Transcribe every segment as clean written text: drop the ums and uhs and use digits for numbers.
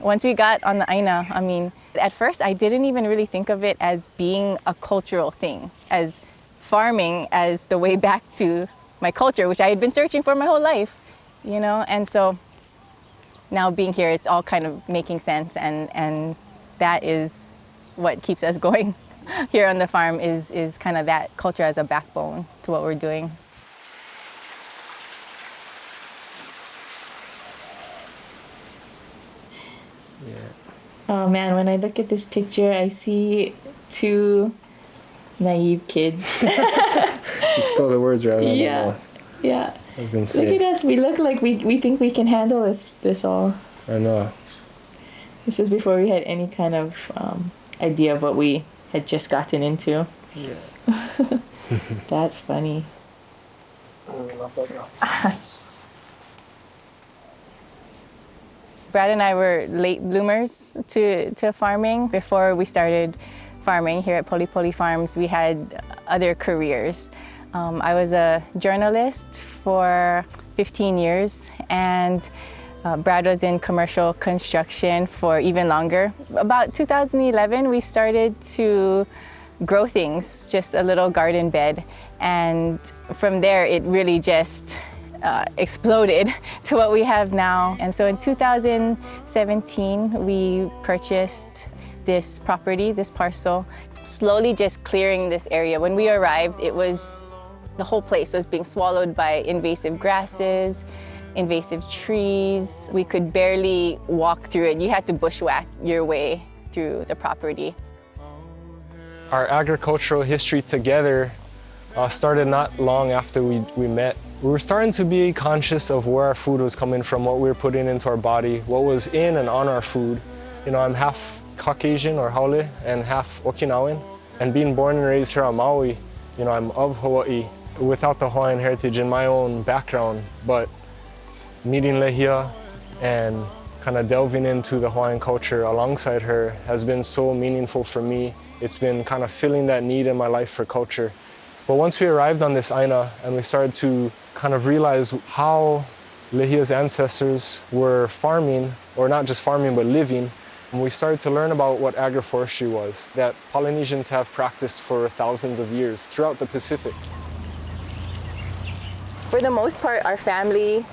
once we got on the ʻāina, I mean, at first I didn't even really think of it as being a cultural thing, as farming as the way back to my culture, which I had been searching for my whole life, you know? And so now being here, it's all kind of making sense, and that is what keeps us going here on the farm is kind of that culture as a backbone to what we're doing. Yeah. Oh man, when I look at this picture, I see two naive kids. You stole the words right out of my mouth. Yeah. I was gonna Look say. at us. We look like we think we can handle this all. I know. This was before we had any kind of idea of what we had just gotten into. Yeah. That's funny. Brad and I were late bloomers to farming. Before we started farming here at Polipoli Farms, we had other careers. I was a journalist for 15 years, and Brad was in commercial construction for even longer. About 2011, we started to grow things, just a little garden bed. And from there, it really just exploded to what we have now. And so in 2017, we purchased this property, this parcel, slowly just clearing this area. When we arrived, the whole place was being swallowed by invasive grasses, invasive trees. We could barely walk through it. You had to bushwhack your way through the property. Our agricultural history together started not long after we met. We were starting to be conscious of where our food was coming from, what we were putting into our body, what was in and on our food. You know, I'm half Caucasian or Haole and half Okinawan. And being born and raised here on Maui, you know, I'm of Hawaii without the Hawaiian heritage in my own background. But meeting Lehia and kind of delving into the Hawaiian culture alongside her has been so meaningful for me. It's been kind of filling that need in my life for culture. But once we arrived on this ʻāina and we started to kind of realize how Lehia's ancestors were farming, or not just farming, but living, and we started to learn about what agroforestry was, that Polynesians have practiced for thousands of years throughout the Pacific. For the most part, our family,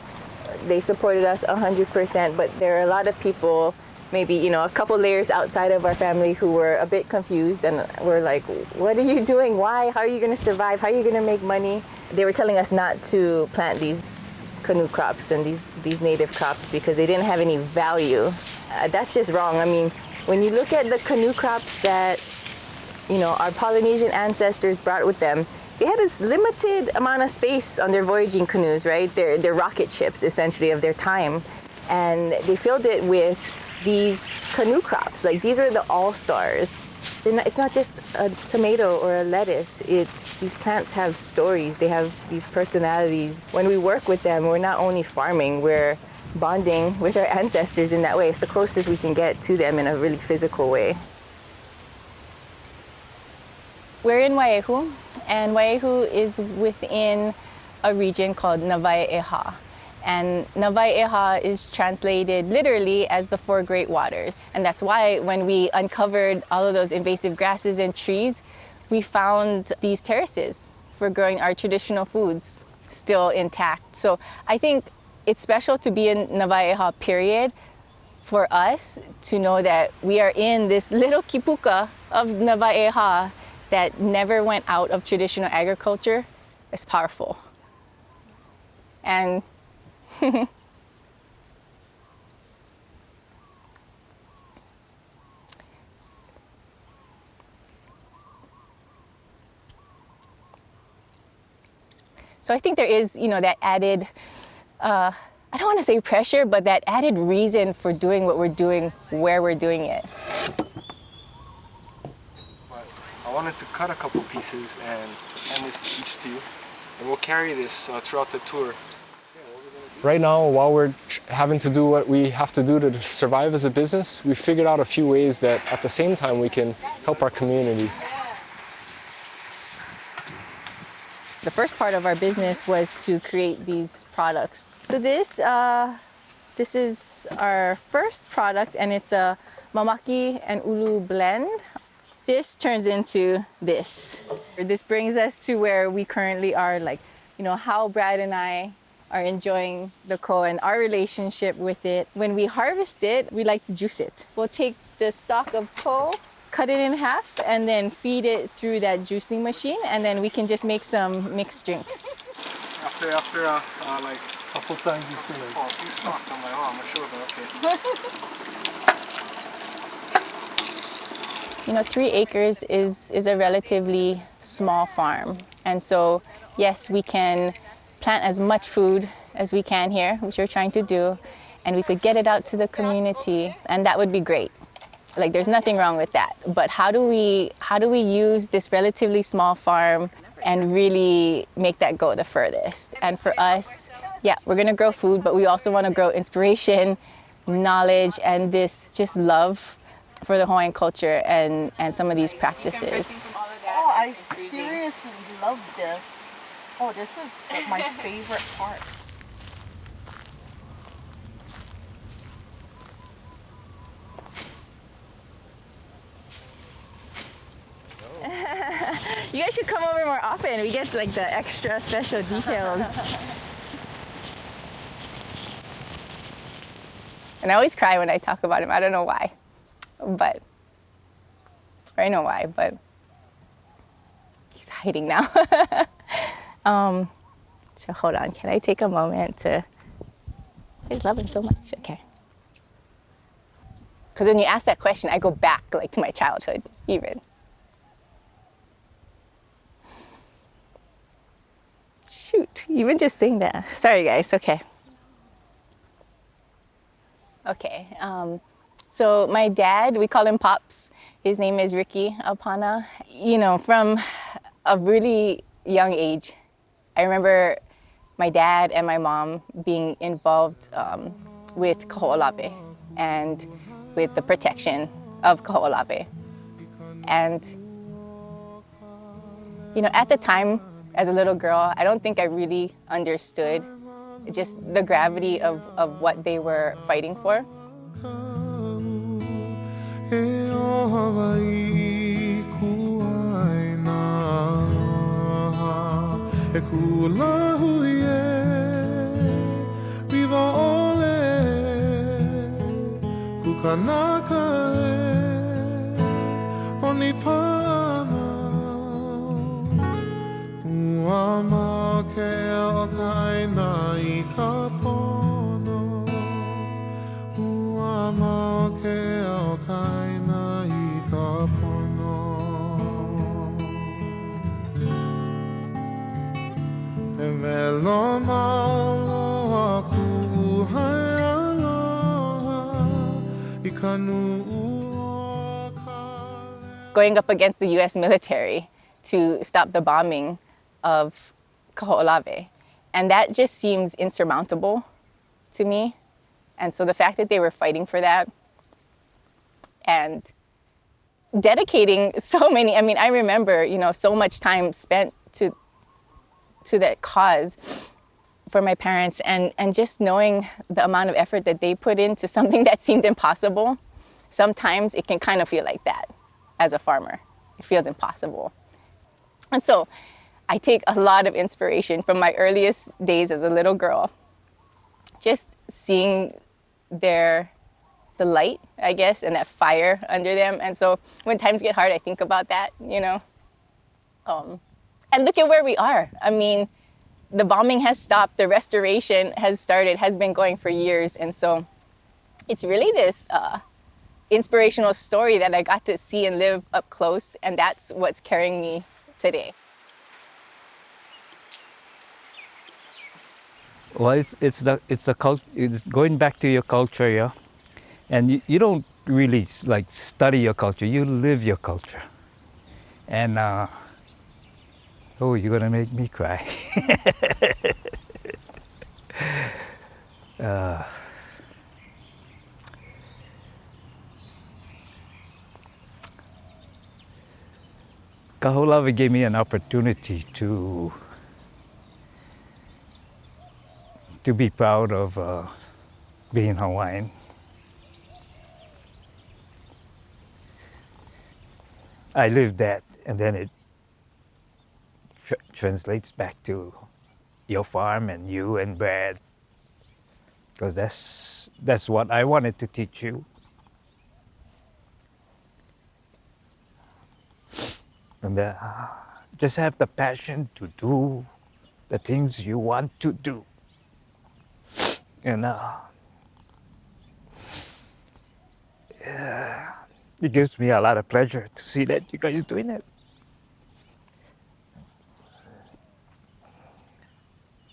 they supported us 100%, but there are a lot of people, maybe, you know, a couple layers outside of our family who were a bit confused and were like, what are you doing? Why? How are you going to survive? How are you going to make money? They were telling us not to plant these canoe crops and these native crops because they didn't have any value. That's just wrong. I mean, when you look at the canoe crops that, you know, our Polynesian ancestors brought with them, they had this limited amount of space on their voyaging canoes, right? They're rocket ships, essentially, of their time. And they filled it with these canoe crops. Like, these are the all-stars. It's not just a tomato or a lettuce. These plants have stories. They have these personalities. When we work with them, we're not only farming, we're bonding with our ancestors in that way. It's the closest we can get to them in a really physical way. We're in Waiʻehu, and Waiʻehu is within a region called Nawaiʻeha. And Nawaiʻeha is translated literally as the four great waters. And that's why when we uncovered all of those invasive grasses and trees, we found these terraces for growing our traditional foods still intact. So I think it's special to be in Nawaiʻeha, period, for us to know that we are in this little kipuka of Nawaiʻeha that never went out of traditional agriculture. Is powerful. And so I think there is, you know, that added, I don't want to say pressure, but that added reason for doing what we're doing, where we're doing it. I wanted to cut a couple pieces and hand this each to you, and we'll carry this throughout the tour. Right now, while we're having to do what we have to do to survive as a business, we figured out a few ways that at the same time we can help our community. The first part of our business was to create these products. So this This is our first product, and it's a mamaki and ulu blend. This turns into this. This brings us to where we currently are, like, you know, how Brad and I are enjoying the ko and our relationship with it. When we harvest it, we like to juice it. We'll take the stalk of ko, cut it in half, and then feed it through that juicing machine, and then we can just make some mixed drinks. After like a couple times you see like, oh, a few stalks, I'm like, oh, I'm not sure, but okay. You know, 3 acres is a relatively small farm. And so, yes, we can plant as much food as we can here, which we're trying to do, and we could get it out to the community, and that would be great. Like, there's nothing wrong with that. But how do we use this relatively small farm and really make that go the furthest? And for us, yeah, we're gonna grow food, but we also wanna grow inspiration, knowledge, and this just love for the Hawaiian culture and some of these practices. Oh, I seriously love this. Oh, this is like my favorite part. You guys should come over more often. We get like the extra special details. And I always cry when I talk about him. I don't know why, but I know why, but he's hiding now. So hold on, can I take a moment to, I just love him so much, okay. Because when you ask that question, I go back like to my childhood even. Shoot, even just saying that. Sorry guys, okay. Okay, so my dad, we call him Pops. His name is Ricky Apana. You know, from a really young age, I remember my dad and my mom being involved with Kahoʻolawe and with the protection of Kahoʻolawe. And, you know, at the time, as a little girl, I don't think I really understood just the gravity of what they were fighting for. Going up against the US military to stop the bombing of Kahoʻolawe. And that just seems insurmountable to me. And so the fact that they were fighting for that and dedicating so many, I mean, I remember, you know, so much time spent to that cause for my parents, and just knowing the amount of effort that they put into something that seemed impossible. Sometimes it can kind of feel like that as a farmer. It feels impossible. And so I take a lot of inspiration from my earliest days as a little girl, just seeing the light, I guess, and that fire under them. And so when times get hard, I think about that, you know. And look at where we are. I mean, the bombing has stopped, the restoration has started, has been going for years. And so it's really this inspirational story that I got to see and live up close, and that's what's carrying me today. Well, it's going back to your culture, yeah, and you don't really like study your culture. You live your culture, and oh, you're gonna make me cry. Kahoʻolawe gave me an opportunity to be proud of being Hawaiian. I live that, and then it translates back to your farm and you and Brad, because that's what I wanted to teach you. And just have the passion to do the things you want to do. And it gives me a lot of pleasure to see that you guys are doing it.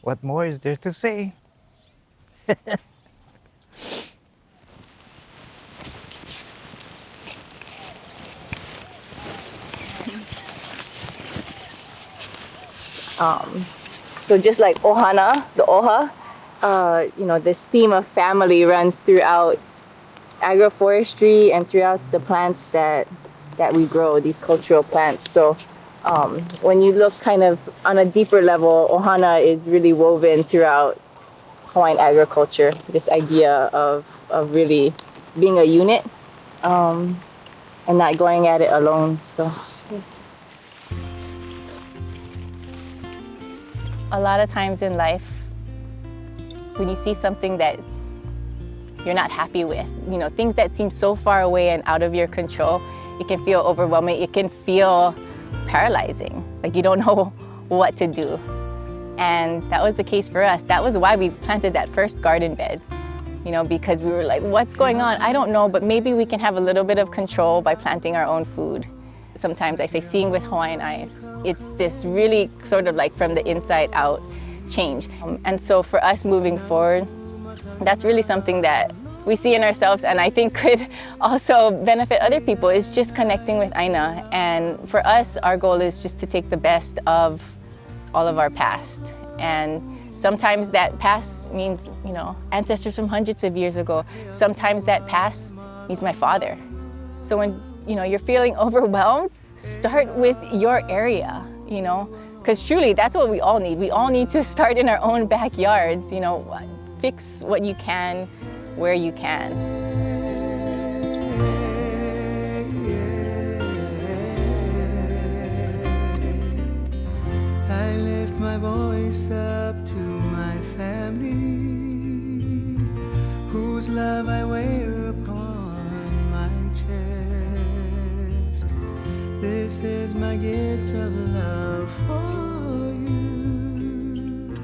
What more is there to say? So just like ohana, the oha, this theme of family runs throughout agroforestry and throughout the plants that we grow, these cultural plants. So when you look kind of on a deeper level, ohana is really woven throughout Hawaiian agriculture, this idea of really being a unit and not going at it alone. So a lot of times in life, when you see something that you're not happy with, things that seem so far away and out of your control, it can feel overwhelming. It can feel paralyzing, like you don't know what to do. And that was the case for us. That was why we planted that first garden bed, because we were like, what's going on? I don't know, but maybe we can have a little bit of control by planting our own food. Sometimes I say seeing with Hawaiian eyes. It's this really sort of like from the inside out change. And so for us moving forward, that's really something that we see in ourselves and I think could also benefit other people, is just connecting with ʻāina. And for us, our goal is just to take the best of all of our past. And sometimes that past means, ancestors from hundreds of years ago. Sometimes that past means my father. So when you're feeling overwhelmed, start with your area, because truly that's what we all need. We all need to start in our own backyards, fix what you can, where you can. I lift my voice up to my family, whose love I wear upon my chest. This is my gift of love for you,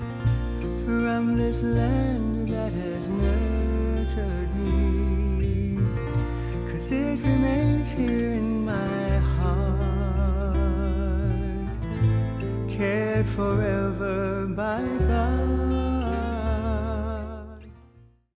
from this land that has nurtured me, 'cause it remains here in my heart, cared forever by God.